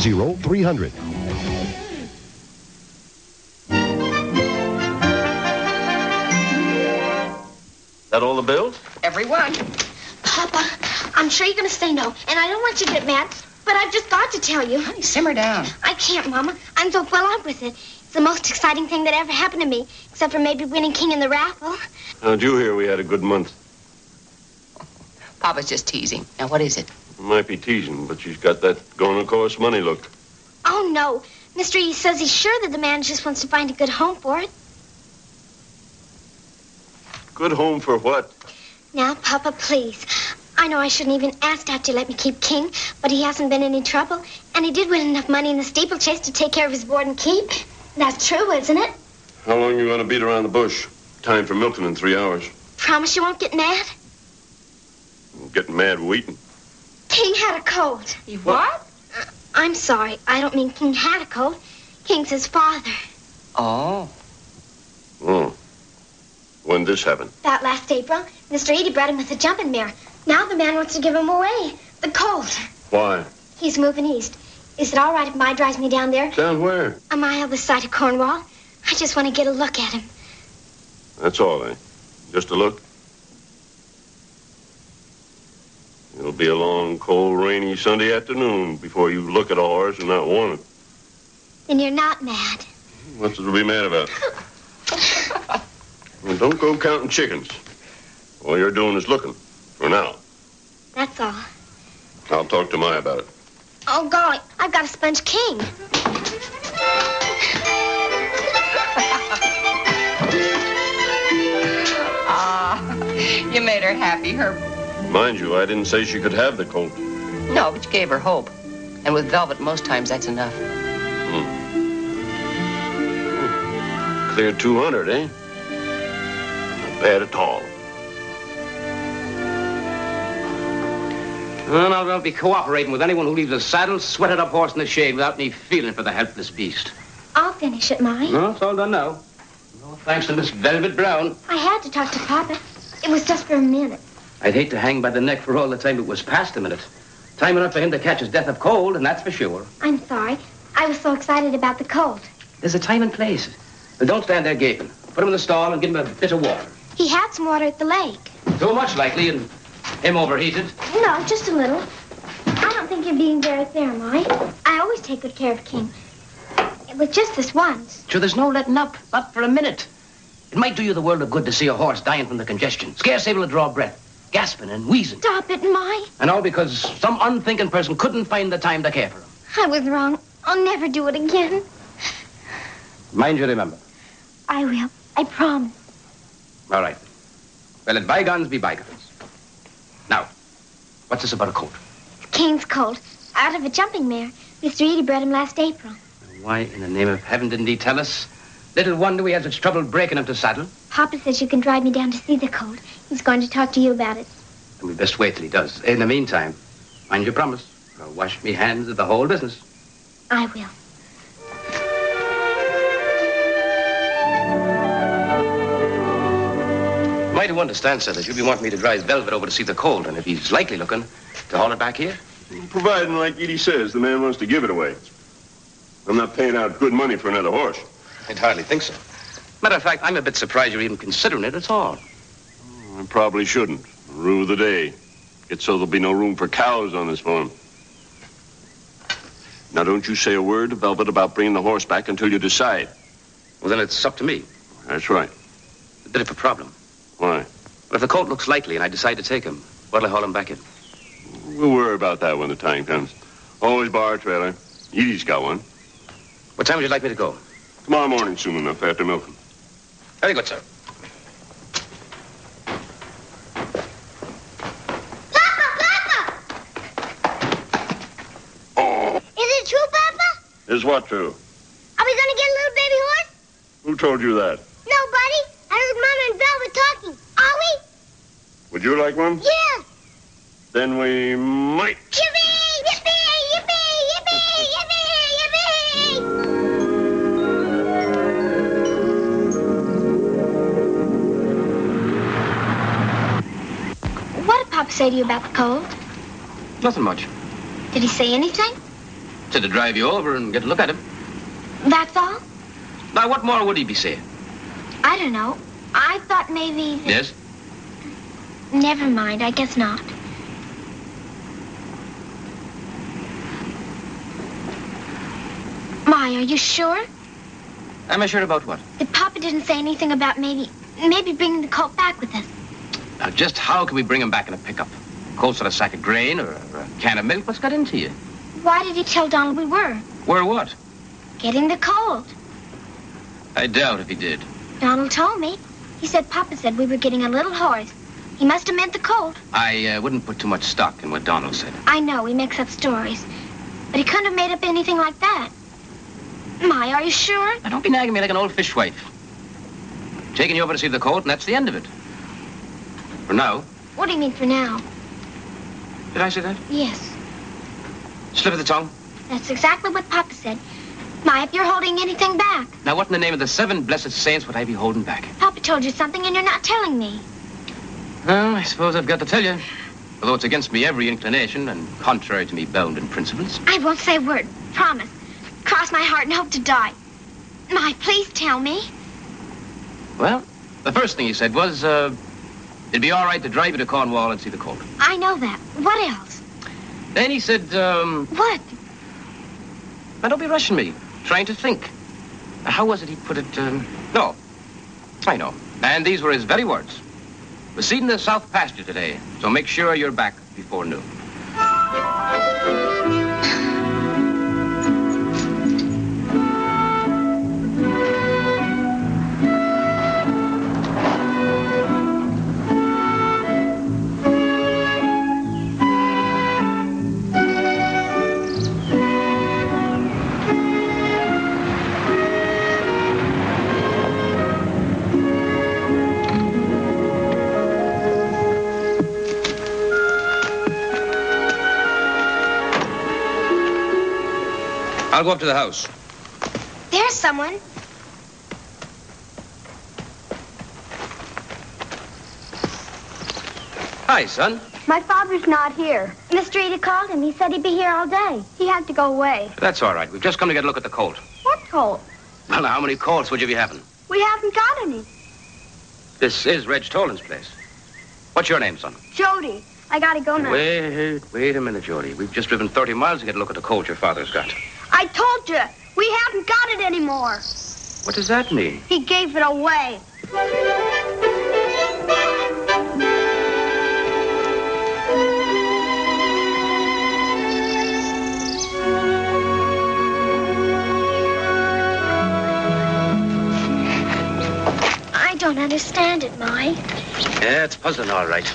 800-300. That all the bills? Every one. Papa, I'm sure you're going to say no, and I don't want you to get mad, but I've just got to tell you. Honey, simmer down. I can't, Mama. I'm so well up with it. It's the most exciting thing that ever happened to me, except for maybe winning King in the raffle. How'd you hear we had a good month? Papa's just teasing. Now, what is it? Might be teasing, but she's got that going-to-cost money look. Oh, no. Mr. E says he's sure that the man just wants to find a good home for it. Good home for what? Now, Papa, please. I know I shouldn't even ask Dad to let me keep King, but he hasn't been in any trouble, and he did win enough money in the steeplechase to take care of his board and keep. That's true, isn't it? How long you going to beat around the bush? Time for milking in 3 hours. Promise you won't get mad? I'm getting mad waiting. King had a cold. He what? I'm sorry. I don't mean King had a cold. King's his father. Oh. Oh. When this happened? That last April, Mr. Edie bred him with a jumping mare. Now the man wants to give him away. The colt. Why? He's moving east. Is it all right if Ma drives me down there? Down where? A mile this side of Cornwall. I just want to get a look at him. That's all, eh? Just a look? It'll be a long, cold, rainy Sunday afternoon before you look at a horse and not want it. Then you're not mad. What's it to be mad about? Well, don't go counting chickens. All you're doing is looking, for now. That's all. I'll talk to Maya about it. Oh, golly, I've got a sponge king. You made her happy, Herb. Mind you, I didn't say she could have the colt. No, but you gave her hope. And with velvet, most times that's enough. Clear 200, eh? Not bad at all. Well, I won't be cooperating with anyone who leaves a saddle, sweated up horse in the shade without any feeling for the helpless beast. I'll finish it, Mike. No, it's all done now. No, thanks to Miss Velvet Brown. I had to talk to Papa. It was just for a minute. I'd hate to hang by the neck for all the time it was past a minute. Time enough for him to catch his death of cold, and that's for sure. I'm sorry. I was so excited about the colt. There's a time and place. But don't stand there gaping. Put him in the stall and give him a bit of water. He had some water at the lake. Too much, likely, and him overheated. No, just a little. I don't think you're being very fair, Mike. I always take good care of King. It was just this once. Sure, there's no letting up. Not for a minute. It might do you the world of good to see a horse dying from the congestion. Scarce able to draw breath. Gasping and wheezing. Stop it, Mike. And all because some unthinking person couldn't find the time to care for him. I was wrong. I'll never do it again. Mind you remember. I will. I promise. All right. Well, let bygones be bygones. Now, what's this about a colt? King's colt. Out of a jumping mare. Mr. Edie bred him last April. Why, in the name of heaven, didn't he tell us? Little wonder we had such trouble breaking him to saddle. Papa says you can drive me down to see the colt. He's going to talk to you about it. And we best wait till he does. In the meantime, mind your promise. I'll wash me hands of the whole business. I will. Might have understand, sir, that you'd be wanting me to drive Velvet over to see the colt, and if he's likely looking, to haul it back here. Providing, like Edie says, the man wants to give it away. I'm not paying out good money for another horse. I'd hardly think so. Matter of fact, I'm a bit surprised you're even considering it at all. I probably shouldn't. Rule of the day. It's so there'll be no room for cows on this farm. Now, don't you say a word to Velvet about bringing the horse back until you decide. Well, then it's up to me. That's right. A bit of a problem. Why? Well, if the colt looks likely and I decide to take him, what'll I haul him back in? We'll worry about that when the time comes. Always bar a trailer. Edie's got one. What time would you like me to go? Tomorrow morning, soon enough, after milking. Very good, sir. Papa! Oh! Is it true, Papa? Is what true? Are we going to get a little baby horse? Who told you that? Nobody. I heard Mama and Velvet talking. Are we? Would you like one? Yeah. Then we might. Yippee! Yippee! Yippee! Yippee! Yippee! Yippee! What did Papa say to you about the cold? Nothing much. Did he say anything? Said to drive you over and get a look at him. That's all? Now, what more would he be saying? I don't know. I thought maybe... Yes? Never mind. I guess not. My, are you sure? Am I sure about what? That Papa didn't say anything about maybe bringing the Colt back with us. Now, just how can we bring him back in a pickup? Colt's not a sack of grain or a can of milk. What's got into you? Why did he tell Donald we were? Were what? Getting the Colt. I doubt if he did. Donald told me. He said Papa said we were getting a little horse. He must have meant the Colt. I wouldn't put too much stock in what Donald said. I know, he makes up stories. But he couldn't have made up anything like that. My, are you sure? Now, don't be nagging me like an old fishwife. Taking you over to see the Colt, and that's the end of it. For now. What do you mean for now? Did I say that? Yes. Slip of the tongue? That's exactly what Papa said. My, if you're holding anything back. Now, what in the name of the 7 blessed saints would I be holding back? Papa told you something and you're not telling me. Well, I suppose I've got to tell you. Although it's against me every inclination and contrary to me bounden principles. I won't say a word. Promise. Cross my heart and hope to die. My, please tell me. Well, the first thing he said was, it'd be all right to drive you to Cornwall and see the Colt. I know that. What else? Then he said, What? Now, don't be rushing me. Trying to think. How was it he put it, No. I know. And these were his very words. We're seeding the south pasture today, so make sure you're back before noon. I'll go up to the house. There's someone. Hi, son. My father's not here. Mr. Edie called him. He said he'd be here all day. He had to go away. That's all right. We've just come to get a look at the Colt. What Colt? Well, now, how many Colts would you be having? We haven't got any. This is Reg Tolan's place. What's your name, son? Jody, I gotta go now. Wait a minute, Jody. We've just driven 30 miles to get a look at the Colt your father's got. I told you, we haven't got it anymore. What does that mean? He gave it away. I don't understand it, My. Yeah, it's puzzling, all right.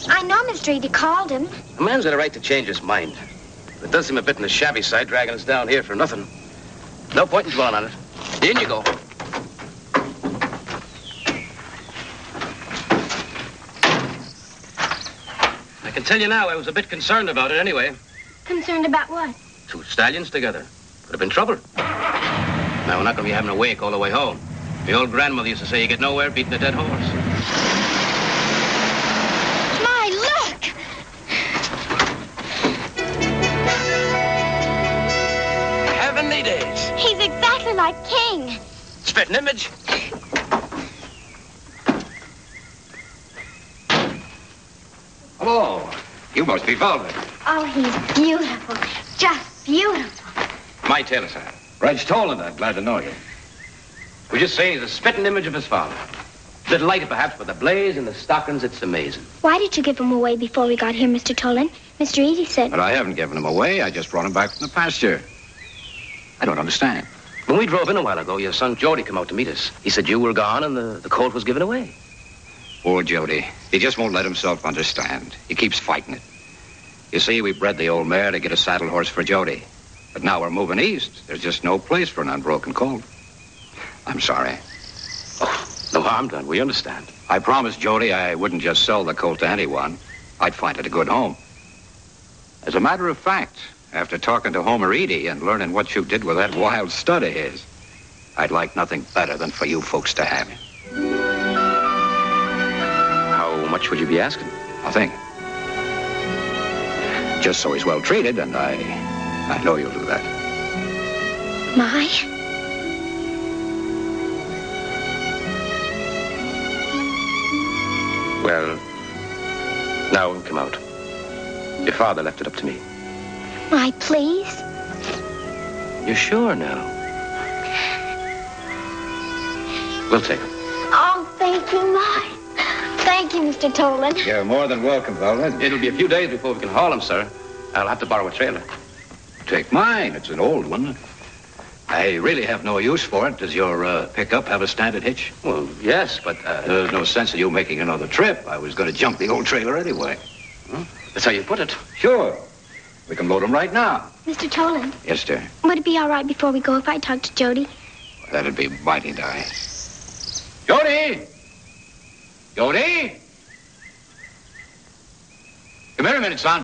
I know Mr. Edie called him. A man's got a right to change his mind. It does seem a bit on the shabby side, dragging us down here for nothing. No point in dwelling on it. In you go. I can tell you now, I was a bit concerned about it anyway. Concerned about what? 2 stallions together. Could have been trouble. Now, we're not going to be having a wake all the way home. The old grandmother used to say you get nowhere beating a dead horse. My, look! Heavenly days. He's exactly like King. Spitting image. Hello. You must be Velvet. Oh, he's beautiful. Just beautiful. My tailor, sir. Reg Tolan, I'm glad to know you. We just say he's a spitting image of his father. A little lighter, perhaps, but the blaze and the stockings, it's amazing. Why did you give him away before we got here, Mr. Tolan? Mr. Edie said... But I haven't given him away. I just brought him back from the pasture. I don't understand. When we drove in a while ago, your son Jody came out to meet us. He said you were gone and the Colt was given away. Poor Jody. He just won't let himself understand. He keeps fighting it. You see, we bred the old mare to get a saddle horse for Jody. But now we're moving east. There's just no place for an unbroken colt. I'm sorry. Oh, no harm done. We understand. I promised Jody I wouldn't just sell the colt to anyone. I'd find it a good home. As a matter of fact, after talking to Homer Edie and learning what you did with that wild stud of his, I'd like nothing better than for you folks to have him. How much would you be asking? Nothing. Just so he's well treated, and I know you'll do that. My? Well, now we'll come out. Your father left it up to me. My, please? You're sure now? We'll take him. Oh, thank you, My. Thank you, Mr. Tolan. You're more than welcome, Velvet. It'll be a few days before we can haul him, sir. I'll have to borrow a trailer. Take mine. It's an old one. I really have no use for it. Does your pickup have a standard hitch? Well, yes, but... There's no sense in you making another trip. I was going to junk the old trailer anyway. That's how you put it. Sure. We can load them right now. Mr. Tolan, Yes, dear. would it be all right before we go if I talk to Jody? That'd be mighty nice. Jody! Jody! Come here a minute, son.